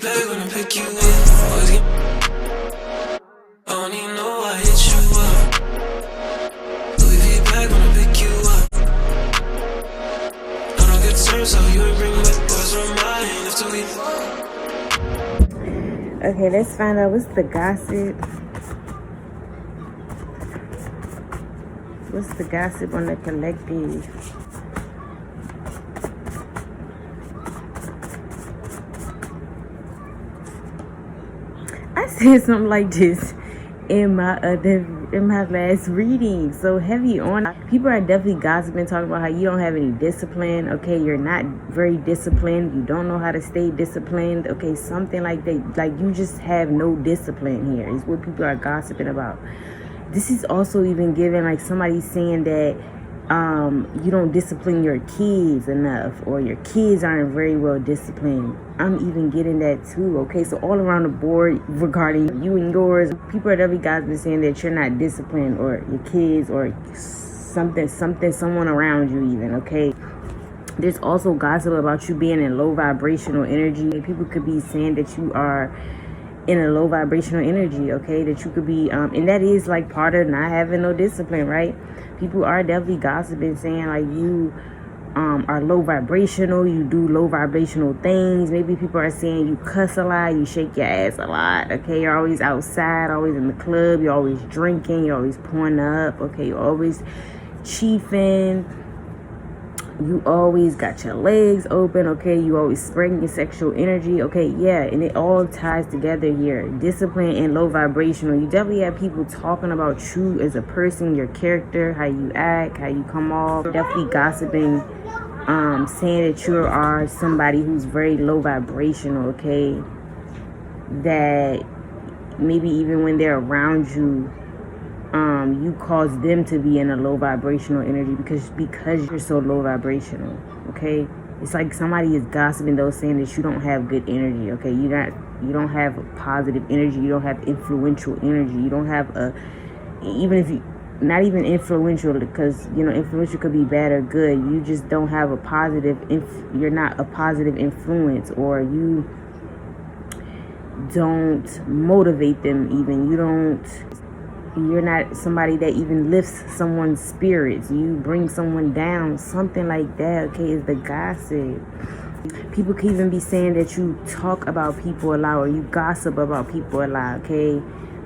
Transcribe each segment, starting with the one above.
Back when I pick you up, always get. I don't even know I hit you up. Louis V back when I pick you up. I don't get terms, so you ain't bring back boys from mine after we. Okay, let's find out what's the gossip. What's the gossip on the collective? I said something like this in my last reading. So heavy on people are definitely gossiping, talking about how you don't have any discipline. Okay, you're not very disciplined. You don't know how to stay disciplined. Okay, something like that. Like you just have no discipline here is what people are gossiping about. This is also even given like somebody saying that you don't discipline your kids enough, or your kids aren't very well disciplined. I'm even getting that too. Okay, so all around the board regarding you and yours, people are definitely guys been saying that you're not disciplined, or your kids, or someone around you even. Okay, there's also gossip about you being in low vibrational energy. People could be saying that you are in a low vibrational energy, okay, that you could be and that is like part of not having no discipline, right? People are definitely gossiping, saying like you are low vibrational, you do low vibrational things. Maybe people are saying you cuss a lot, you shake your ass a lot, okay, you're always outside, always in the club, you're always drinking, you're always pouring up, okay, you're always chiefing, you always got your legs open, okay, you always spreading your sexual energy, okay, yeah, and it all ties together here. Discipline and low vibrational. You definitely have people talking about you as a person, your character, how you act, how you come off. Definitely gossiping, saying that you are somebody who's very low vibrational, okay, that maybe even when they're around you, you cause them to be in a low vibrational energy because you're so low vibrational, okay? It's like somebody is gossiping though, saying that you don't have good energy, okay? You don't have a positive energy, you don't have influential energy, you don't have even if you, not even influential, because, you know, influential could be bad or good, you just don't have a positive, you're not a positive influence, or you don't motivate them even, you're not somebody that even lifts someone's spirits. You bring someone down, something like that, okay, is the gossip. People can even be saying that you talk about people a lot, or you gossip about people a lot, okay,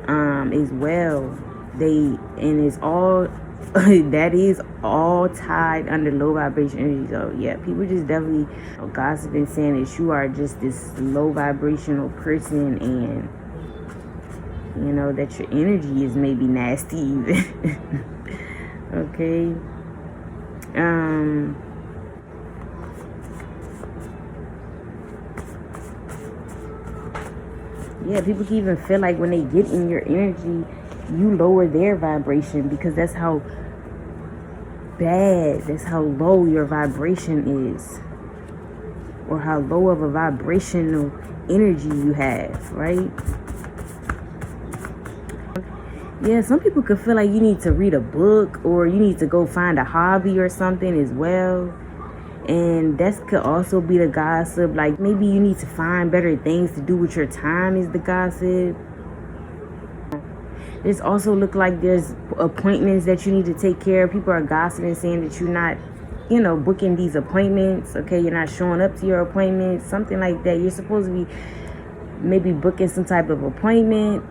as well. And it's all, that is all tied under low vibration energy. So yeah, people just definitely gossiping, saying that you are just this low vibrational person, and you know that your energy is maybe nasty even. Okay, yeah, people can even feel like when they get in your energy, you lower their vibration, because that's how low your vibration is, or how low of a vibrational energy you have, right? Yeah, some people could feel like you need to read a book, or you need to go find a hobby or something as well. And that could also be the gossip. Like maybe you need to find better things to do with your time is the gossip. There's also look like there's appointments that you need to take care of. People are gossiping, saying that you're not, you know, booking these appointments. Okay, you're not showing up to your appointments, something like that. You're supposed to be maybe booking some type of appointment,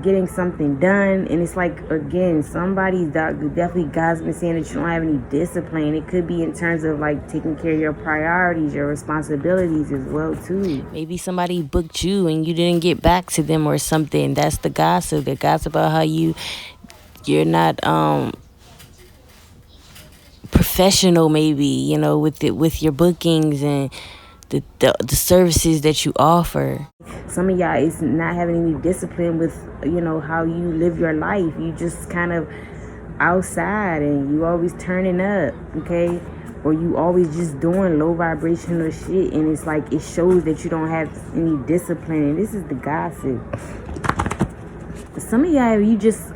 getting something done, and it's like, again, somebody's definitely gossiping, saying that you don't have any discipline. It could be in terms of like taking care of your priorities, your responsibilities as well too. Maybe somebody booked you and you didn't get back to them or something. That's the gossip. The gossip about how you're not professional, maybe, you know, with your bookings and the services that you offer. Some of y'all is not having any discipline with, you know, how you live your life. You just kind of outside and you always turning up, okay? Or you always just doing low vibrational shit, and it's like it shows that you don't have any discipline. And this is the gossip. Some of y'all, you just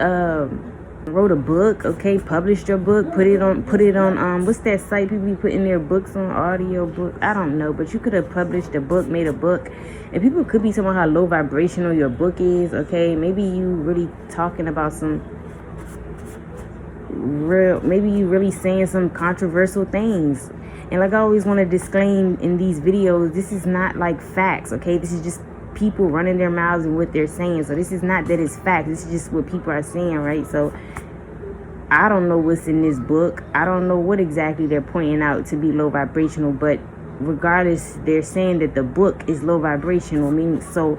wrote a book, okay, published your book, put it on what's that site people be putting their books on, audio book, I don't know, but you could have published a book, made a book, and people could be talking about how low vibrational your book is, okay? Maybe you really talking about some real, maybe you really saying some controversial things. And like I always want to disclaim in these videos, this is not like facts, okay? This is just people running their mouths and what they're saying. So this is not that it's fact, this is just what people are saying, right? So I don't know what's in this book. I don't know what exactly they're pointing out to be low vibrational, but regardless, they're saying that the book is low vibrational. I mean, so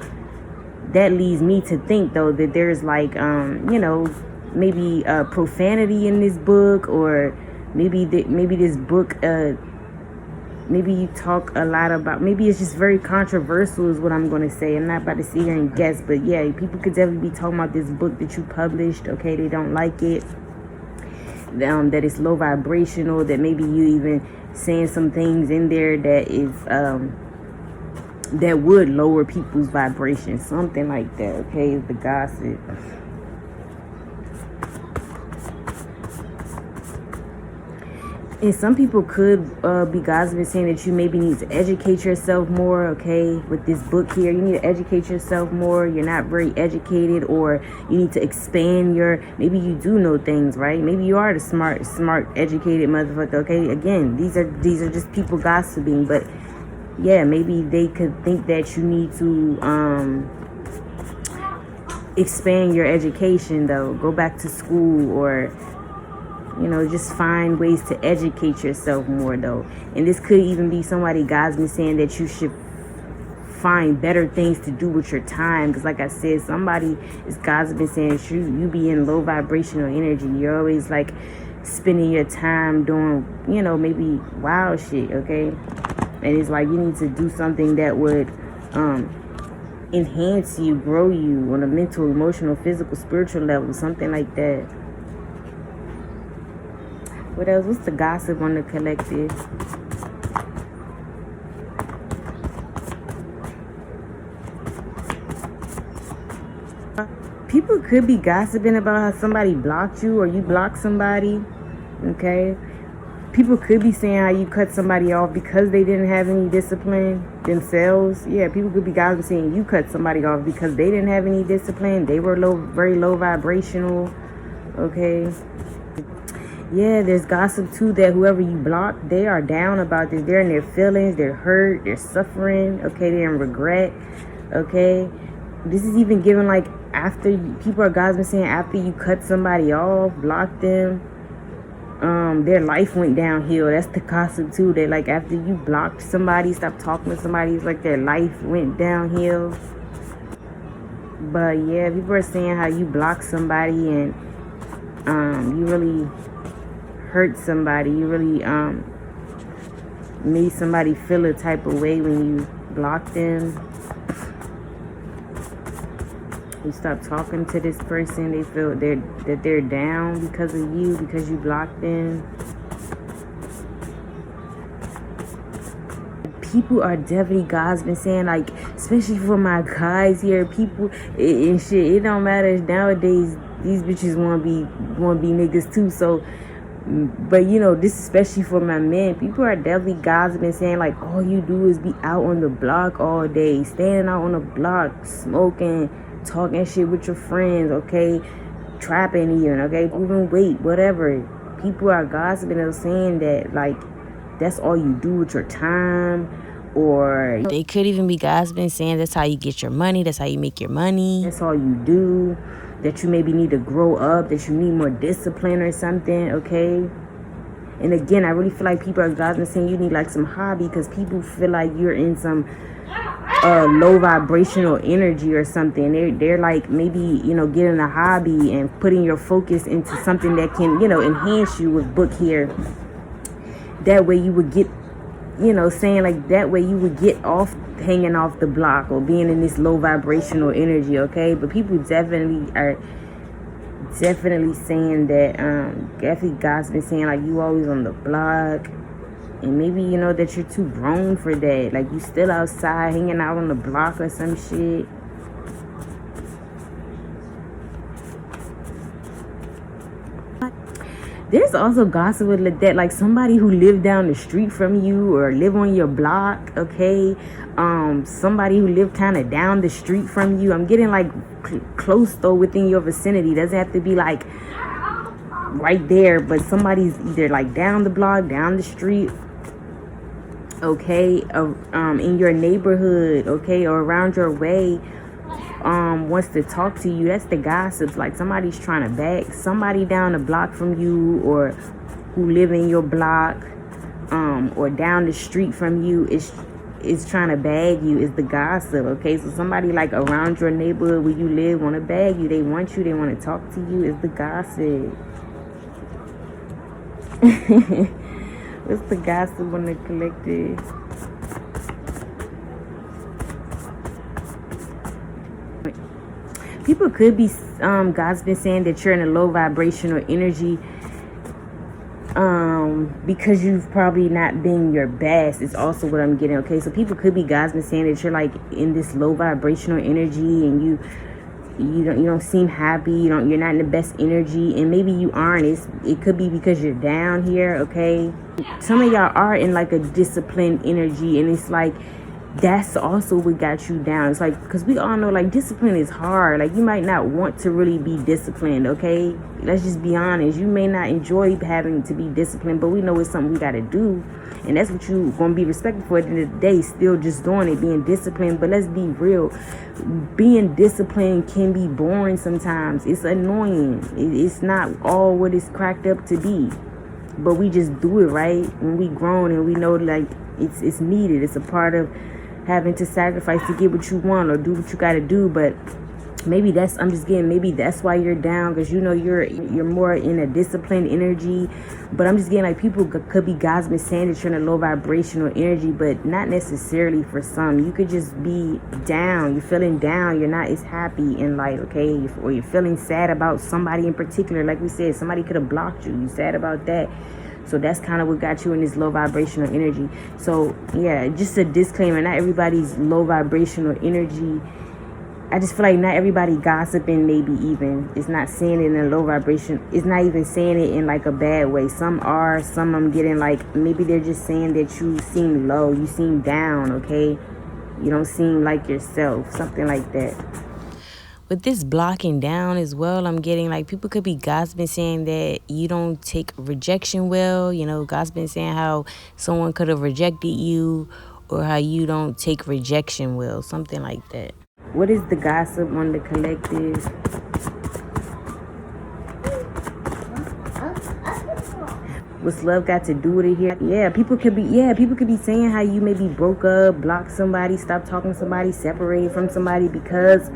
that leads me to think though that there's like you know, maybe profanity in this book, or maybe this book maybe you talk a lot about, maybe it's just very controversial is what I'm going to say. I'm not about to sit here and guess, but yeah, people could definitely be talking about this book that you published, okay? They don't like it, that it's low vibrational, that maybe you even saying some things in there that is that would lower people's vibration, something like that, okay? Is the gossip. And some people could be gossiping, saying that you maybe need to educate yourself more, okay? With this book here, you need to educate yourself more. You're not very educated, or you need to expand your, maybe you do know things, right? Maybe you are the smart, educated motherfucker, okay? Again, these are just people gossiping, but yeah, maybe they could think that you need to expand your education though. Go back to school, or you know, just find ways to educate yourself more though. And this could even be somebody God's been saying that you should find better things to do with your time, because like I said, somebody is God's been saying you be in low vibrational energy. You're always like spending your time doing, you know, maybe wild shit, okay? And it's like you need to do something that would enhance you, grow you on a mental, emotional, physical, spiritual level, something like that. What else? What's the gossip on the collective? People could be gossiping about how somebody blocked you, or you blocked somebody, okay? People could be saying how you cut somebody off because they didn't have any discipline themselves. Yeah, people could be gossiping saying you cut somebody off because they didn't have any discipline. They were very low vibrational, okay? Yeah, there's gossip too that whoever you block, they are down about this. They're in their feelings, they're hurt, they're suffering, okay? They're in regret, okay? This is even given like after people are gossiping saying after you cut somebody off, block them, their life went downhill. That's the gossip too. That like after you blocked somebody, stopped talking to somebody, it's like their life went downhill. But yeah, people are saying how you blocked somebody and you really hurt somebody. You really made somebody feel a type of way when you blocked them. You stop talking to this person, they feel that they're down because of you, because you blocked them. People are definitely gossiping, saying like, especially for my guys here, people and shit, it don't matter nowadays. These bitches want to be niggas too. So, but you know, this especially for my men. People are definitely gossiping, saying like, all you do is be out on the block all day, standing out on the block, smoking, talking shit with your friends, okay, trapping even, okay, moving weight, whatever. People are gossiping and saying that like that's all you do with your time. Or they could even be gossiping, saying that's how you get your money, that's how you make your money, that's all you do, that you maybe need to grow up, that you need more discipline or something, okay? And again, I really feel like people are gossiping, saying you need like some hobby, because people feel like you're in some low vibrational energy or something. They're like maybe, you know, getting a hobby and putting your focus into something that can, you know, enhance you with book here. That way you would get, you know, saying like that way you would get off hanging off the block or being in this low vibrational energy, okay? But people definitely are saying that definitely God's been saying like you always on the block. And maybe, you know, that you're too grown for that. Like, you still outside hanging out on the block or some shit. There's also gossip with that, like somebody who lived down the street from you or live on your block, okay? Somebody who lived kind of down the street from you. I'm getting like close though, within your vicinity. Doesn't have to be like right there, but somebody's either like down the block, down the street, okay, in your neighborhood, okay, or around your way, wants to talk to you. That's the gossips. Like somebody's trying to bag somebody down the block from you, or who live in your block, or down the street from you is trying to bag you, is the gossip, okay? So somebody like around your neighborhood where you live want to bag you, they want you, they want to talk to you, is the gossip. What's the gossip on the collective? People could be gossiping, saying that you're in a low vibrational energy, because you've probably not been your best. It's also what I'm getting, okay? So people could be gossiping, saying that you're like in this low vibrational energy, and you don't seem happy, you're not in the best energy, and maybe you aren't. It could be because you're down here, okay? Some of y'all are in like a disciplined energy, and it's like that's also what got you down. It's like, because we all know like discipline is hard. Like you might not want to really be disciplined, okay? Let's just be honest. You may not enjoy having to be disciplined, but we know it's something we got to do, and that's what you're going to be respected for at the end of the day. Still just doing it, being disciplined. But let's be real, being disciplined can be boring sometimes. It's annoying. It's not all what it's cracked up to be, but we just do it, right? When we grown and we know like it's needed. It's a part of having to sacrifice to get what you want or do what you got to do. But maybe that's, I'm just getting, maybe that's why you're down, because you know you're more in a disciplined energy. But I'm just getting like people could be gossiping, saying that you're in a low vibrational energy, but not necessarily for some. You could just be down. You're feeling down. You're not as happy in life, okay? Or you're feeling sad about somebody in particular. Like we said, somebody could have blocked you. You're sad about that. So that's kind of what got you in this low vibrational energy. So yeah, just a disclaimer, not everybody's low vibrational energy. I just feel like not everybody gossiping, maybe even, it's not saying it in a low vibration. It's not even saying it in like a bad way. Some are, some I'm getting like, maybe they're just saying that you seem low, you seem down, okay? You don't seem like yourself, something like that. With this blocking down as well, I'm getting like people could be gossiping, saying that you don't take rejection well. You know, gossiping, saying how someone could have rejected you, or how you don't take rejection well, something like that. What is the gossip on the collective? What's love got to do with it here? Yeah, people could be saying how you maybe broke up, blocked somebody, stopped talking to somebody, separated from somebody because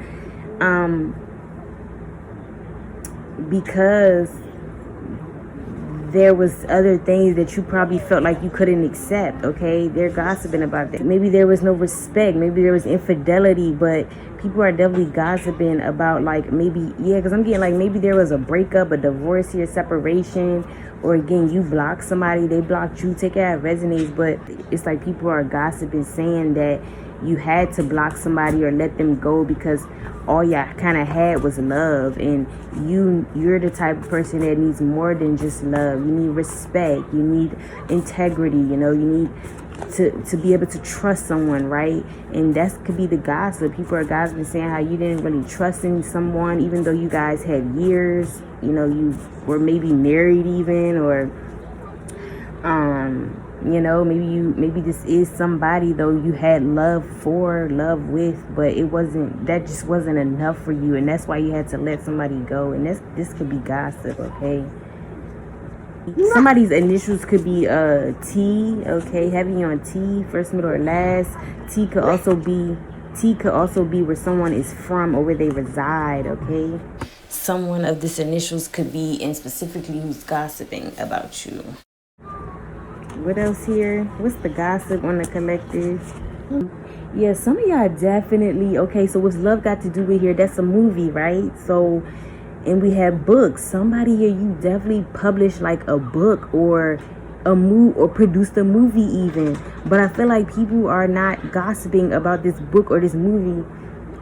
there was other things that you probably felt like you couldn't accept, okay? They're gossiping about that. Maybe there was no respect, maybe there was infidelity, but people are definitely gossiping about like maybe, yeah, because I'm getting like maybe there was a breakup, a divorce here, separation, or again, you blocked somebody, they blocked you, take it out, resonates, but it's like people are gossiping, saying that you had to block somebody or let them go because all y'all kind of had was love, and you're the type of person that needs more than just love. You need respect, you need integrity, you know, you need to be able to trust someone, right? And that could be the gossip. People are gossiping, saying how you didn't really trust in someone, even though you guys had years, you know, you were maybe married even, or you know, maybe this is somebody though you had love with, but that just wasn't enough for you, and that's why you had to let somebody go. And this could be gossip, okay? Somebody's initials could be T, okay, heavy on T, first, middle, or last. T could also be where someone is from or where they reside, okay? Someone of this initials could be, and specifically who's gossiping about you. What else here? What's the gossip on the collective? Yeah, some of y'all definitely, okay, so what's love got to do with here? That's a movie, right? So, and we have books. Somebody here, you definitely published like a book or a movie, or produced a movie even. But I feel like people are not gossiping about this book or this movie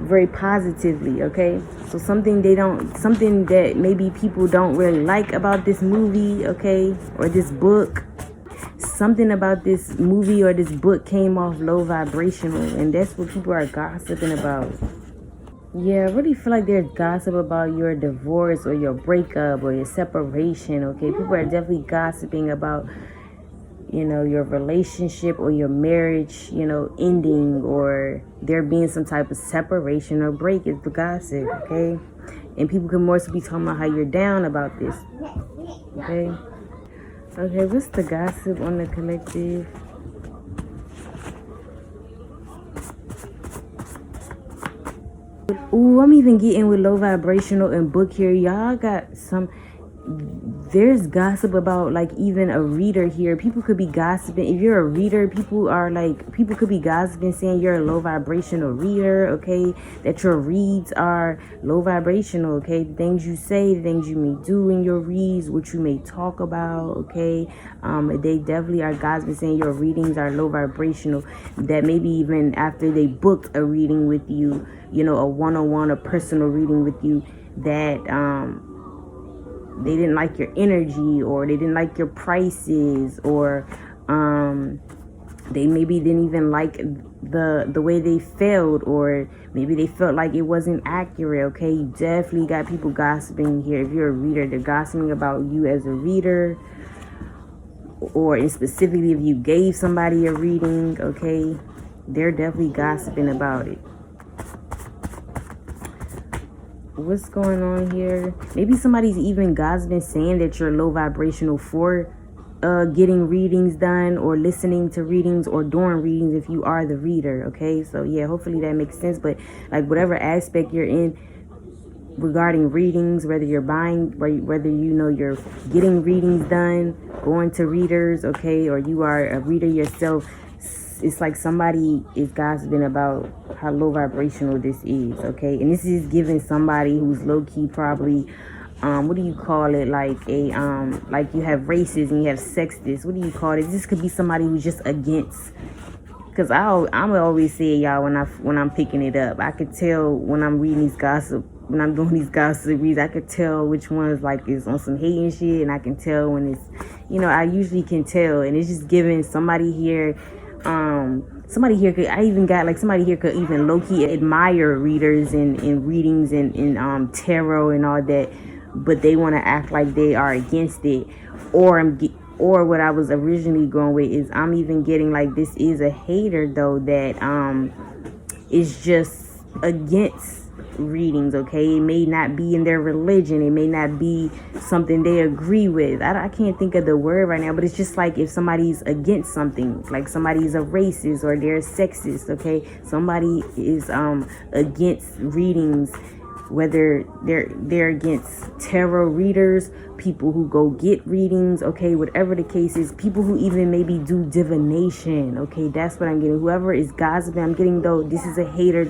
very positively, okay? So something that maybe people don't really like about this movie, okay, or this book, something about this movie or this book came off low vibrational, and that's what people are gossiping about. Yeah, I really feel like there's gossip about your divorce or your breakup or your separation, okay? People are definitely gossiping about, your relationship or your marriage, ending, or there being some type of separation or break is the gossip, okay? And people can more so be talking about how you're down about this, okay? Okay, what's the gossip on the collective? Ooh, I'm even getting with low vibrational and book here. Y'all got some. There's gossip about like even a reader here. People could be gossiping. If you're a reader, people could be gossiping saying you're a low vibrational reader, okay? That your reads are low vibrational, okay? The things you say, the things you may do in your reads, what you may talk about, okay? They definitely are gossiping saying your readings are low vibrational. That maybe even after they booked a reading with you, a one-on-one, a personal reading with you, that they didn't like your energy, or they didn't like your prices, or they maybe didn't even like the way they felt, or maybe they felt like it wasn't accurate, okay? You definitely got people gossiping here. If you're a reader, they're gossiping about you as a reader, or specifically if you gave somebody a reading, okay? They're definitely gossiping about it. What's going on here? Maybe somebody's even gossiping saying that you're low vibrational for getting readings done, or listening to readings, or doing readings if you are the reader, okay? So yeah, hopefully that makes sense. But like whatever aspect you're in regarding readings, whether you're buying, whether you're getting readings done, going to readers, okay, or you are a reader yourself, it's like somebody is gossiping about how low vibrational this is, okay? And this is giving somebody who's low-key probably, what do you call it? Like like you have races and you have sexists. What do you call it? This could be somebody who's just against. Because I'm always say, y'all, when I'm picking it up, I could tell when I'm reading these gossip, when I'm doing these gossip reads, I could tell which one's like is on some hating shit, and I can tell when it's, I usually can tell, and it's just giving somebody here. Somebody here could even low-key admire readers and readings and tarot and all that, but they want to act like they are against it. Or what I was originally going with is I'm even getting like this is a hater though that is just against readings, okay? It may not be in their religion, it may not be something they agree with. I can't think of the word right now, but it's just like if somebody's against something, like somebody's a racist or they're sexist, okay? Somebody is against readings, whether they're against tarot readers, people who go get readings, okay, whatever the case is, people who even maybe do divination, okay? That's what I'm getting. Whoever is gossiping, I'm getting though this is a hater,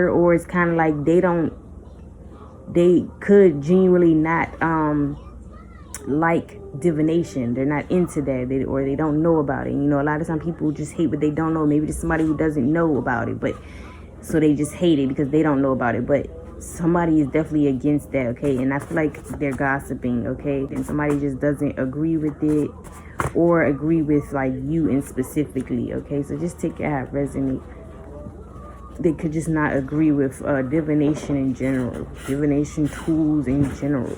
or it's kind of like they could genuinely not like divination. They're not into that, or they don't know about it. A lot of times people just hate what they don't know. Maybe there's somebody who doesn't know about it, but so they just hate it because they don't know about it. But somebody is definitely against that, okay? And I feel like they're gossiping, okay? And somebody just doesn't agree with it, or agree with like you in specifically, okay? So just take it how it resonates. They could just not agree with divination in general, divination tools in general.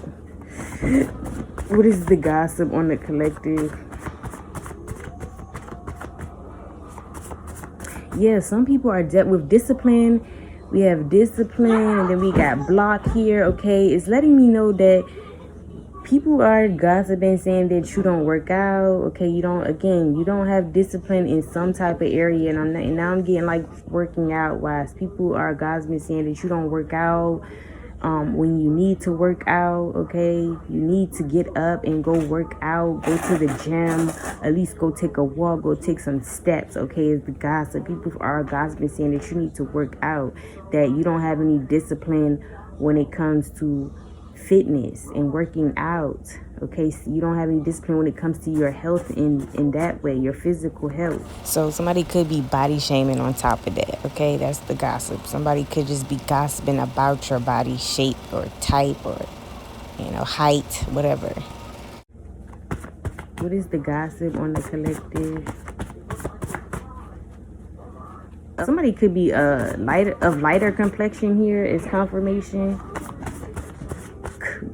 What is the gossip on the collective? Yeah, some people are with discipline. We have discipline, and then we got block here, okay? It's letting me know that people are gossiping, saying that you don't work out, okay? You don't have discipline in some type of area, and now I'm getting like working out wise. People are gossiping, saying that you don't work out when you need to work out, okay? You need to get up and go work out, go to the gym, at least go take a walk, go take some steps, okay? It's the gossip. People are gossiping, saying that you need to work out, that you don't have any discipline when it comes to fitness and working out. Okay, so you don't have any discipline when it comes to your health in that way, your physical health. So somebody could be body shaming on top of that. Okay, that's the gossip. Somebody could just be gossiping about your body shape or type or, height, whatever. What is the gossip on the collective? Somebody could be lighter complexion here is confirmation.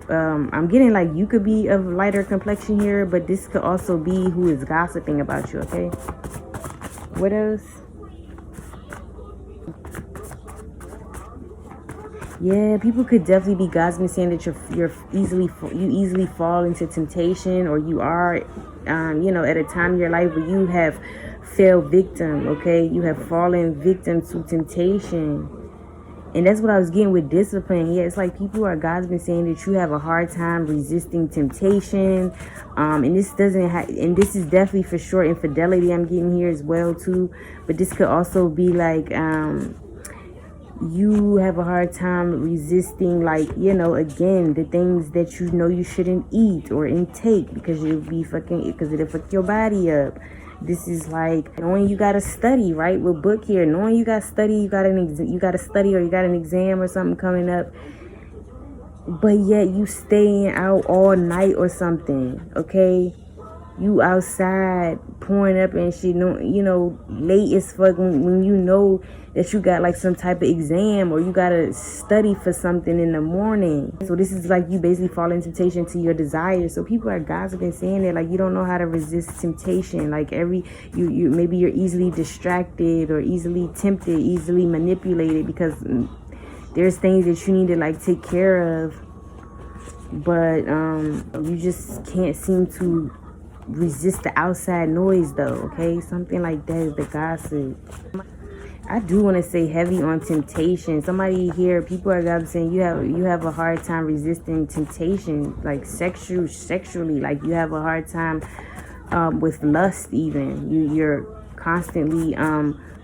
I'm getting like you could be of lighter complexion here, but this could also be who is gossiping about you. Okay, what else? Yeah, people could definitely be gossiping, saying that you easily fall into temptation, or you are, at a time in your life where you have fell victim. Okay, you have fallen victim to temptation. And that's what I was getting with discipline. Yeah, it's like people are gossiping, saying that you have a hard time resisting temptation. And this and this is definitely for sure infidelity I'm getting here as well too. But this could also be like you have a hard time resisting, like, again, the things that you shouldn't eat or intake because it'll fuck your body up. This is like knowing you gotta study, right? With book here, knowing you gotta study, you gotta study, or you got an exam or something coming up, but yet you staying out all night or something. Okay, you outside pouring up and shit, late as fuck when you know that you got like some type of exam or you gotta study for something in the morning. So this is like you basically fall into temptation to your desires. So people are gossiping, saying that like you don't know how to resist temptation. Like you maybe you're easily distracted or easily tempted, easily manipulated, because there's things that you need to like take care of, but you just can't seem to resist the outside noise though. Okay, something like that is the gossip. I do want to say heavy on temptation. Somebody here, people are saying you have a hard time resisting temptation, like sexually, like you have a hard time with lust. Even you're constantly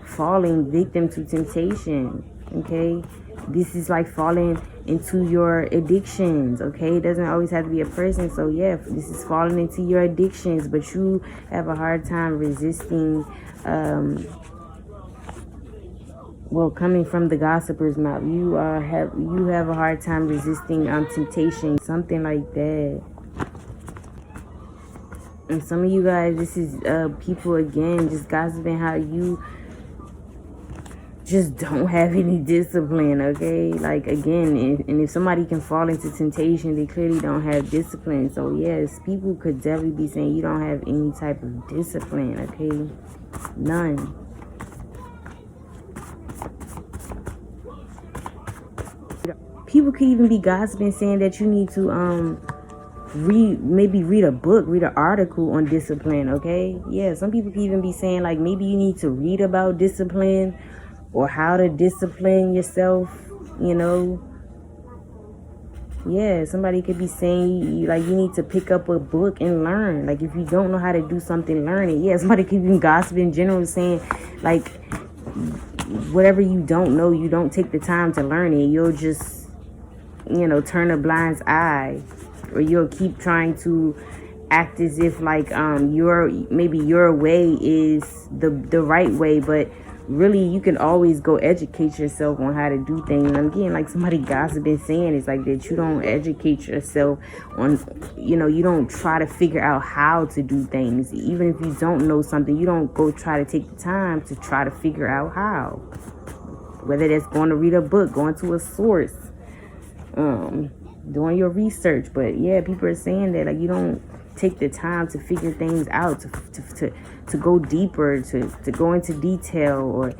falling victim to temptation. Okay, this is like falling into your addictions. Okay, it doesn't always have to be a person. So yeah, this is falling into your addictions, but you have a hard time resisting coming from the gossiper's mouth, you have a hard time resisting temptation, something like that. And some of you guys, this is people again just gossiping how you just don't have any discipline. Okay, like again, and if somebody can fall into temptation, they clearly don't have discipline. So yes, people could definitely be saying you don't have any type of discipline. Okay, none. People could even be gossiping, saying that you need to read a book, read an article on discipline. Okay, yeah, some people could even be saying like maybe you need to read about discipline or how to discipline yourself. Yeah, somebody could be saying like you need to pick up a book and learn. Like if you don't know how to do something, learn it. Yeah, somebody could be gossiping in general, saying like whatever you don't know, you don't take the time to learn it. You'll just turn a blind eye, or you'll keep trying to act as if like your way is the right way, but really you can always go educate yourself on how to do things. And again, like somebody gossiping, saying it's like that you don't educate yourself on, you don't try to figure out how to do things. Even if you don't know something, you don't go try to take the time to try to figure out how, whether that's going to read a book, going to a source, doing your research. But yeah, people are saying that like you don't take the time to figure things out, to go deeper, to go into detail, or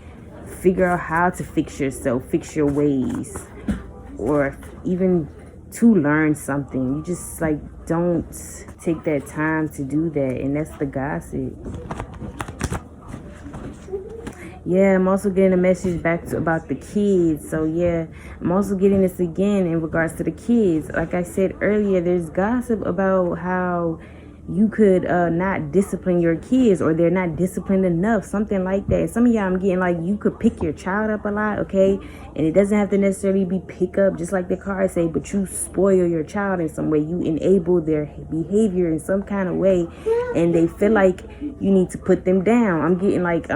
figure out how to fix yourself, fix your ways, or even to learn something. You just like don't take that time to do that, and that's the gossip. Yeah, I'm also getting a message back about the kids. So yeah, I'm also getting this again in regards to the kids. Like I said earlier, there's gossip about how you could not discipline your kids, or they're not disciplined enough, something like that. Some of y'all, I'm getting like, you could pick your child up a lot, okay? And it doesn't have to necessarily be pick up, just like the cards say, but you spoil your child in some way. You enable their behavior in some kind of way, and they feel like you need to put them down. I'm getting like,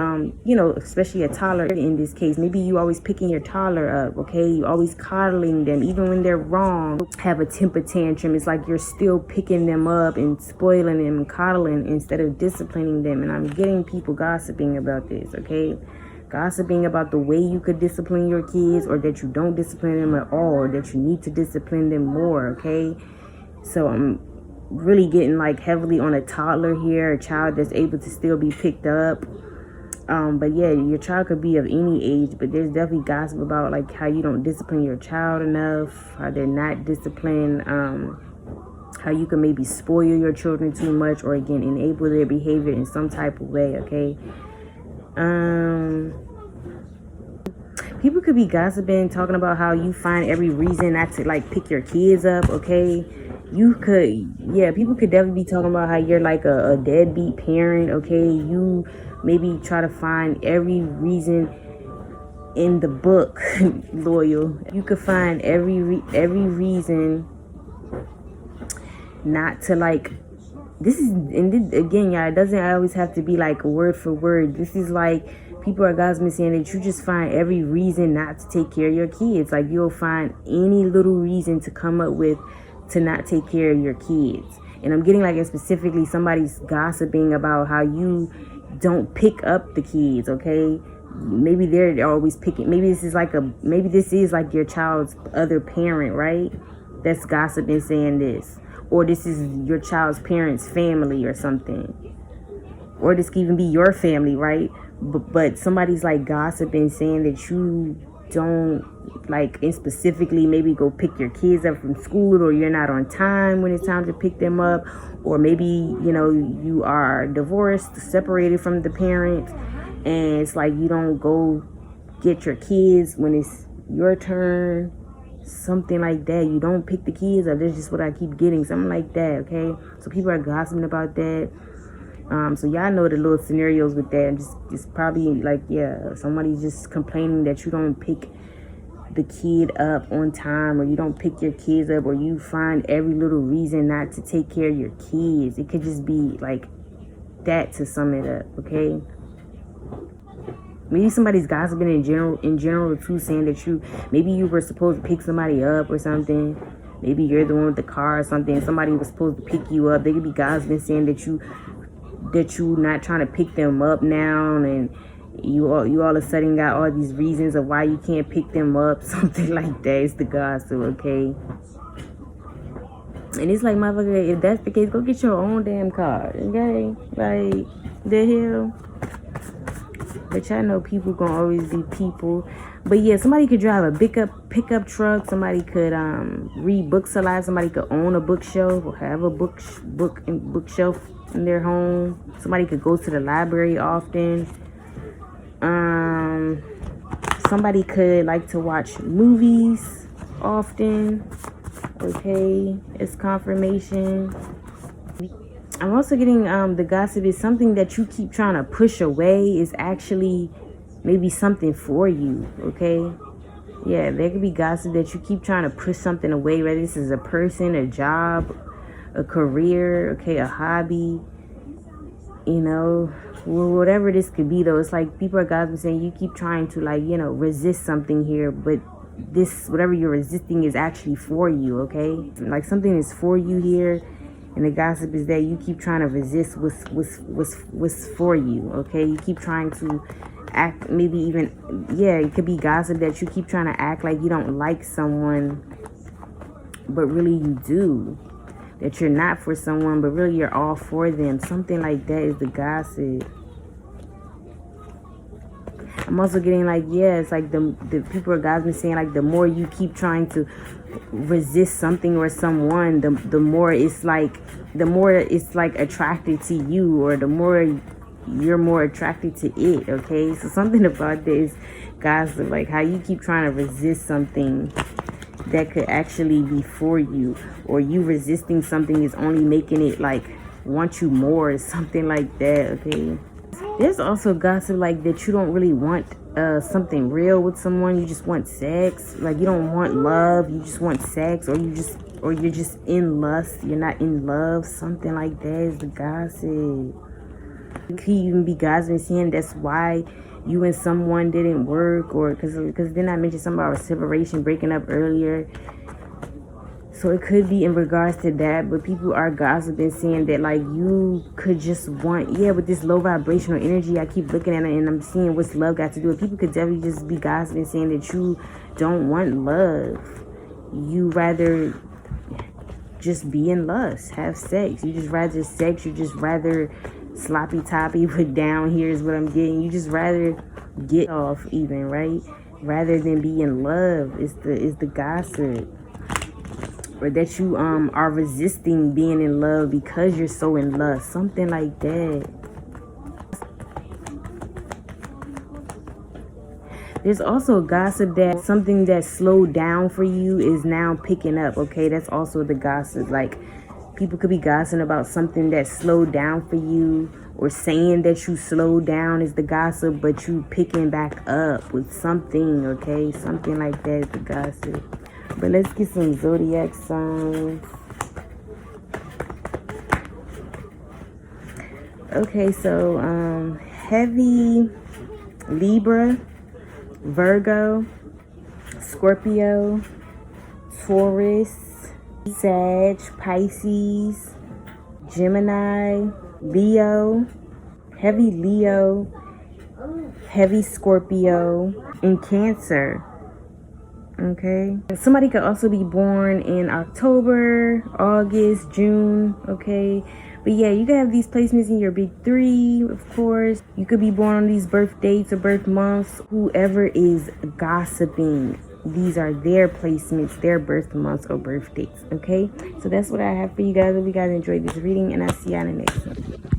especially a toddler in this case. Maybe you always picking your toddler up, okay? You always coddling them, even when they're wrong, have a temper tantrum. It's like you're still picking them up and spoiling them and coddling instead of disciplining them. And I'm getting people gossiping about this, okay? Gossiping about the way you could discipline your kids, or that you don't discipline them at all, or that you need to discipline them more, okay? So I'm really getting like heavily on a toddler here, a child that's able to still be picked up. But yeah, your child could be of any age, but there's definitely gossip about like how you don't discipline your child enough, how they're not disciplined, how you can maybe spoil your children too much, or again, enable their behavior in some type of way, okay? People could be gossiping, talking about how you find every reason not to like pick your kids up, okay? People could definitely be talking about how you're like a deadbeat parent, okay? You maybe try to find every reason in the book, loyal. You could find every reason not to like, again, y'all, it doesn't always have to be like word for word. This is like, people are gossiping saying that you just find every reason not to take care of your kids. Like, you'll find any little reason to come up with to not take care of your kids. And I'm getting like, specifically somebody's gossiping about how you don't pick up the kids, okay? Maybe they're always picking. Maybe this is like your child's other parent, right? That's gossiping, saying this. Or this is your child's parents' family or something. Or this could even be your family, right? But somebody's like gossiping, saying that you don't like, and specifically maybe go pick your kids up from school, or you're not on time when it's time to pick them up, or maybe you are divorced, separated from the parent, and it's like you don't go get your kids when it's your turn, something like that. You don't pick the kids up. That's just what I keep getting, something like that, okay? So people are gossiping about that. So y'all know the little scenarios with that. Just probably like, yeah, somebody's just complaining that you don't pick the kid up on time, or you don't pick your kids up, or you find every little reason not to take care of your kids. It could just be like that, to sum it up, okay? Maybe somebody's gossiping in general too, saying that maybe you were supposed to pick somebody up or something. Maybe you're the one with the car or something. Somebody was supposed to pick you up. They could be gossiping, saying that you not trying to pick them up now, and you all of a sudden got all these reasons of why you can't pick them up, something like that. It's the gossip, okay? And it's like, motherfucker, if that's the case, go get your own damn car, okay? Like, the hell? But y'all know people gonna always be people. But yeah, somebody could drive a pickup truck. Somebody could read books a lot. Somebody could own a bookshelf, or have a bookshelf in their home. Somebody could go to the library often. Somebody could like to watch movies often, okay? It's confirmation. I'm also getting the gossip is something that you keep trying to push away is actually maybe something for you, okay? Yeah, there could be gossip that you keep trying to push something away, whether this is a person, a job, a career, okay, a hobby, whatever this could be, though. It's like people are gossiping saying you keep trying to resist something here, but this, whatever you're resisting, is actually for you, okay? Like something is for you here, and the gossip is that you keep trying to resist what's for you, okay? You keep trying to act, maybe even, yeah, it could be gossip that you keep trying to act like you don't like someone, but really you do. That you're not for someone, but really you're all for them. Something like that is the gossip. I'm also getting like, yeah, it's like the people are gossiping, saying like the more you keep trying to resist something or someone, the more it's like attracted to you, or the more you're more attracted to it, okay? So something about this gossip, like how you keep trying to resist something that could actually be for you, or you resisting something is only making it like want you more or something like that, okay? There's also gossip like that you don't really want something real with someone. You just want sex. Like, you don't want love. You just want sex, or you're just in lust. You're not in love. Something like that is the gossip. You could even be gossiping, saying that's why you and someone didn't work, or because then I mentioned something about separation, breaking up earlier. So it could be in regards to that, but people are gossiping, saying that like you could just want, with this low vibrational energy. I keep looking at it and I'm seeing what's love got to do with. People could definitely just be gossiping, saying that you don't want love. You rather just be in lust, have sex. You just rather sex. You just rather sloppy toppy with down here is what I'm getting. You just rather get off even, right? Rather than be in love is the gossip. Or that you are resisting being in love because you're so in lust. Something like that. There's also gossip that something that slowed down for you is now picking up, okay? That's also the gossip. Like, people could be gossiping about something that slowed down for you, or saying that you slowed down is the gossip, but you picking back up with something, okay? Something like that is the gossip. But let's get some zodiac signs. Okay, so heavy Libra, Virgo, Scorpio, Taurus, Sag, Pisces, Gemini, Leo, heavy Leo, heavy Scorpio, and Cancer. Okay, somebody could also be born in October, August, June, okay? But yeah, you can have these placements in your big three, of course. You could be born on these birth dates or birth months. Whoever is gossiping, these are their placements, their birth months or birth dates, okay? So that's what I have for you guys. Hope you guys enjoyed this reading, and I'll see you on the next one.